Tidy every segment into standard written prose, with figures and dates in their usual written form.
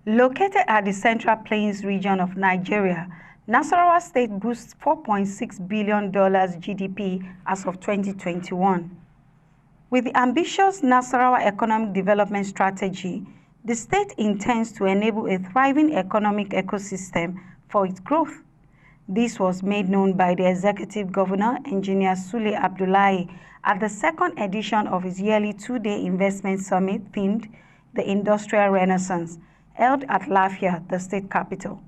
Located at the Central Plains region of Nigeria, Nasarawa State boasts $4.6 billion GDP as of 2021. With the ambitious Nasarawa Economic Development Strategy, the state intends to enable a thriving economic ecosystem for its growth. This was made known by the Executive Governor, Engineer Sule Abudulahi, at the second edition of his yearly two-day investment summit themed The Industrial Renaissance, held at Lafia, the state capital.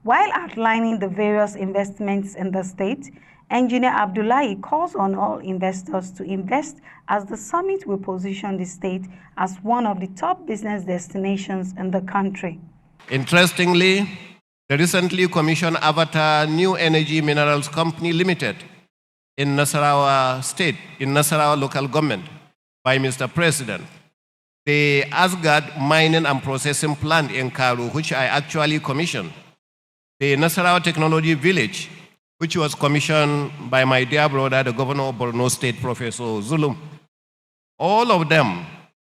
While outlining the various investments in the state, Engineer Abudulahi calls on all investors to invest, as the summit will position the state as one of the top business destinations in the country. Interestingly, the recently commissioned Avatar New Energy Minerals Company Limited in Nasarawa State, in Nasarawa local government, by Mr. President, the Asgard Mining and Processing Plant in Karu, which I actually commissioned, the Nasarawa Technology Village, which was commissioned by my dear brother, the Governor of Borno State, Professor Zulum. All of them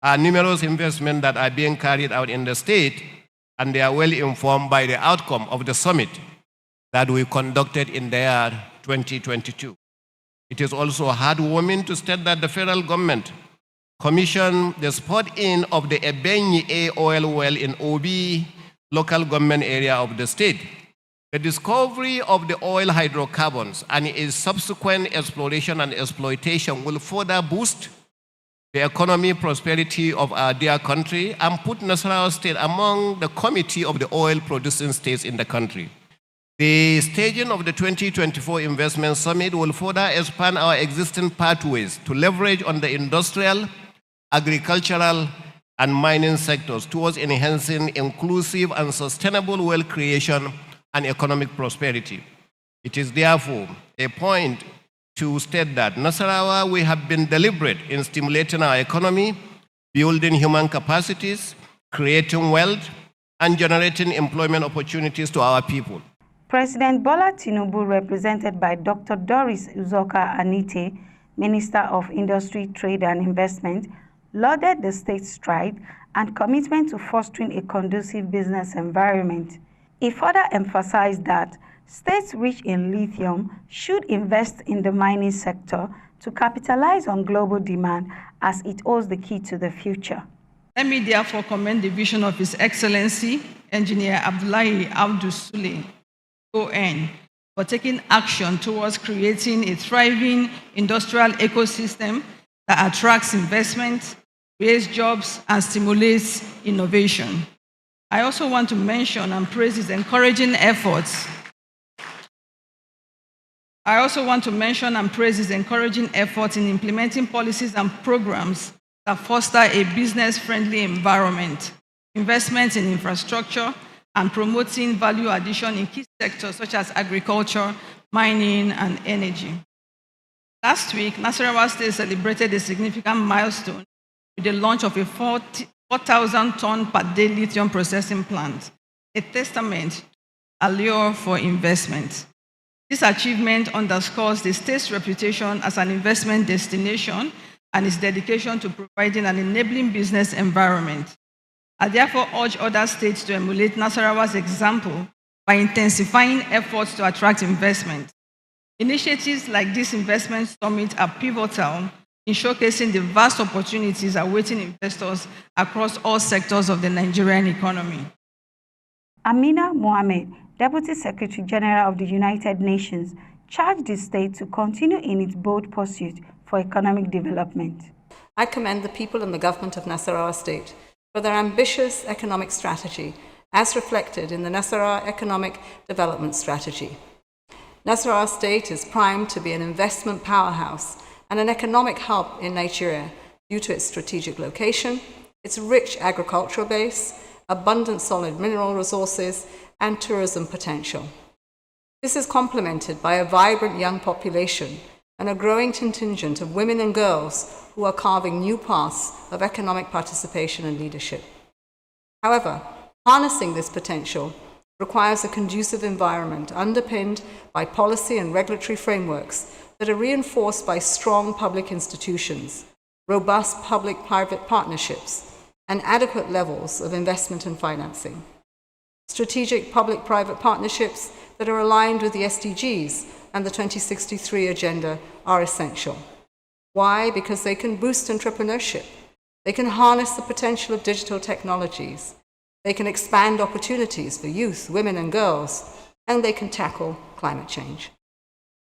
are numerous investments that are being carried out in the state, and they are well informed by the outcome of the summit that we conducted in the year 2022. It is also heartwarming to state that the federal government commissioned the spot-in of the Ebenyi A oil well in Obi local government area of the state. The discovery of the oil hydrocarbons and its subsequent exploration and exploitation will further boost the economic prosperity of our dear country and put Nasarawa State among the committee of the oil-producing states in the country. The staging of the 2024 Investment Summit will further expand our existing pathways to leverage on the industrial, agricultural, and mining sectors towards enhancing inclusive and sustainable wealth creation and economic prosperity. It is therefore a point to state that Nasarawa, we have been deliberate in stimulating our economy, building human capacities, creating wealth, and generating employment opportunities to our people. President Bola Tinubu, represented by Dr. Doris Uzoka Anite, Minister of Industry, Trade and Investment, lauded the state's stride and commitment to fostering a conducive business environment. He further emphasized that states rich in lithium should invest in the mining sector to capitalize on global demand, as it holds the key to the future. Let me therefore commend the vision of His Excellency, Engineer Abudulahi Abdul Sule, ON, for taking action towards creating a thriving industrial ecosystem that attracts investment, creates jobs, and stimulates innovation. I also want to mention and praise his encouraging efforts in implementing policies and programs that foster a business-friendly environment, investment in infrastructure, and promoting value addition in key sectors such as agriculture, mining, and energy. Last week, Nasarawa State celebrated a significant milestone with the launch of a 4,000-ton per day lithium processing plant, a testament to allure for investment. This achievement underscores the state's reputation as an investment destination and its dedication to providing an enabling business environment. I therefore urge other states to emulate Nasarawa's example by intensifying efforts to attract investment. Initiatives like this investment summit are pivotal in showcasing the vast opportunities awaiting investors across all sectors of the Nigerian economy. Amina Mohammed, Deputy Secretary General of the United Nations, charged the state to continue in its bold pursuit for economic development. I commend the people and the government of Nasarawa State for their ambitious economic strategy, as reflected in the Nasarawa Economic Development Strategy. Nasarawa State is primed to be an investment powerhouse and an economic hub in Nigeria due to its strategic location, its rich agricultural base, abundant solid mineral resources, and tourism potential. This is complemented by a vibrant young population and a growing contingent of women and girls who are carving new paths of economic participation and leadership. However, harnessing this potential requires a conducive environment underpinned by policy and regulatory frameworks that are reinforced by strong public institutions, robust public-private partnerships, and adequate levels of investment and financing. Strategic public-private partnerships that are aligned with the SDGs and the 2063 Agenda are essential. Why? Because they can boost entrepreneurship. They can harness the potential of digital technologies. They can expand opportunities for youth, women, and girls, and they can tackle climate change.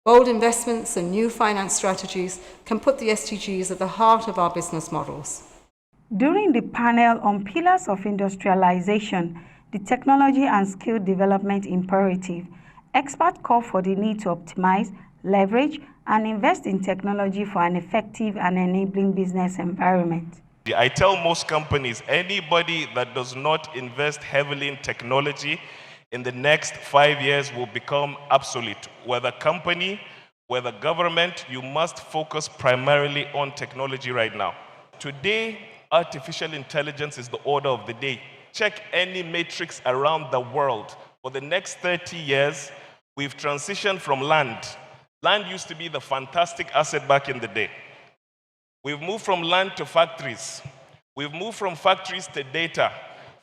Bold investments and new finance strategies can put the SDGs at the heart of our business models. During the panel on Pillars of Industrialization, the Technology and Skill Development Imperative, experts call for the need to optimize, leverage, and invest in technology for an effective and enabling business environment. I tell most companies, anybody that does not invest heavily in technology in the next 5 years will become obsolete. Whether company, whether government, you must focus primarily on technology right now. Today, artificial intelligence is the order of the day. Check any matrix around the world. For the next 30 years, we've transitioned from land. Land used to be the fantastic asset back in the day. We've moved from land to factories. We've moved from factories to data.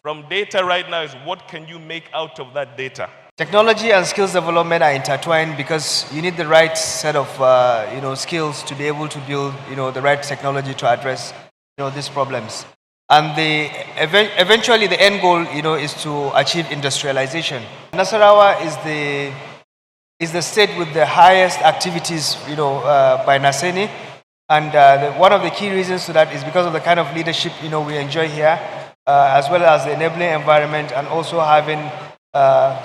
From data right now is what can you make out of that data? Technology and skills development are intertwined because you need the right set of skills to be able to build the right technology to address these problems. And eventually the end goal is to achieve industrialization. Nasarawa is the state with the highest activities by Naseni. And one of the key reasons to that is because of the kind of leadership we enjoy here, as well as the enabling environment, and also having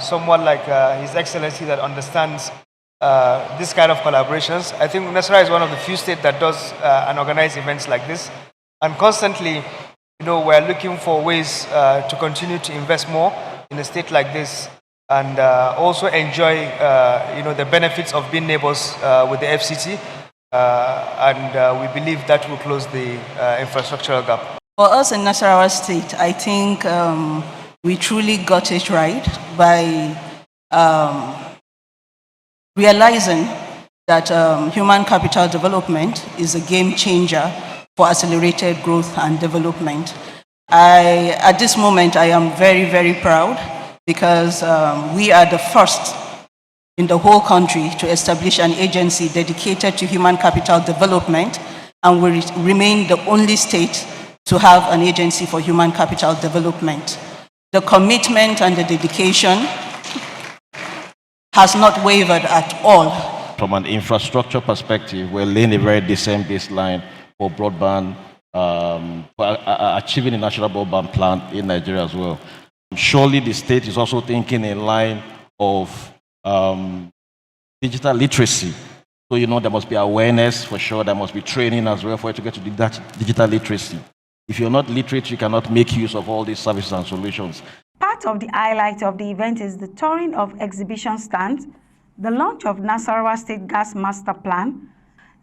someone like His Excellency that understands this kind of collaborations. I think Nasarawa is one of the few states that does and organize events like this. And constantly, we're looking for ways to continue to invest more in a state like this, and also enjoy the benefits of being neighbors with the FCT. And we believe that will close the infrastructural gap. For us in Nasarawa State, I think we truly got it right by realizing that human capital development is a game changer for accelerated growth and development. At this moment, I am very, very proud because we are the first in the whole country to establish an agency dedicated to human capital development, and we remain the only state to have an agency for human capital development. The commitment and the dedication has not wavered at all. From an infrastructure perspective, we're laying a very decent baseline for broadband, for achieving a national broadband plan in Nigeria as well. Surely the state is also thinking in line of digital literacy. So, there must be awareness for sure, there must be training as well for you to get to that digital literacy. If you're not literate, you cannot make use of all these services and solutions. Part of the highlight of the event is the touring of exhibition stands, the launch of Nasarawa State Gas Master Plan,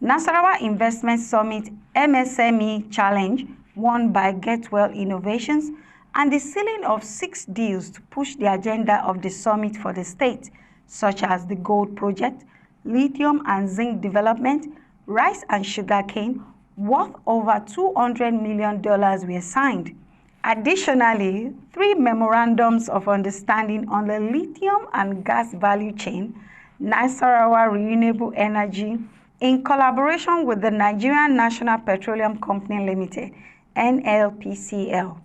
Nasarawa Investment Summit MSME Challenge won by Getwell Innovations, and the sealing of 6 deals to push the agenda of the summit for the state, such as the gold project, lithium and zinc development, rice and sugarcane, worth over $200 million were signed. Additionally, 3 memorandums of understanding on the lithium and gas value chain, Nasarawa Renewable Energy, in collaboration with the Nigerian National Petroleum Company Limited, NLPCL.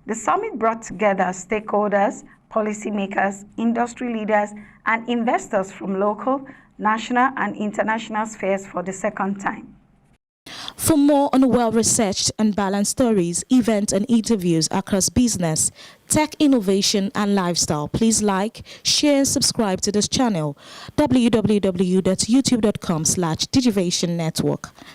The summit brought together stakeholders, policymakers, industry leaders, and investors from local, national, and international spheres for the second time. For more on well-researched and balanced stories, events, and interviews across business, tech innovation, and lifestyle, please like, share, and subscribe to this channel, www.youtube.com/Digivation Network.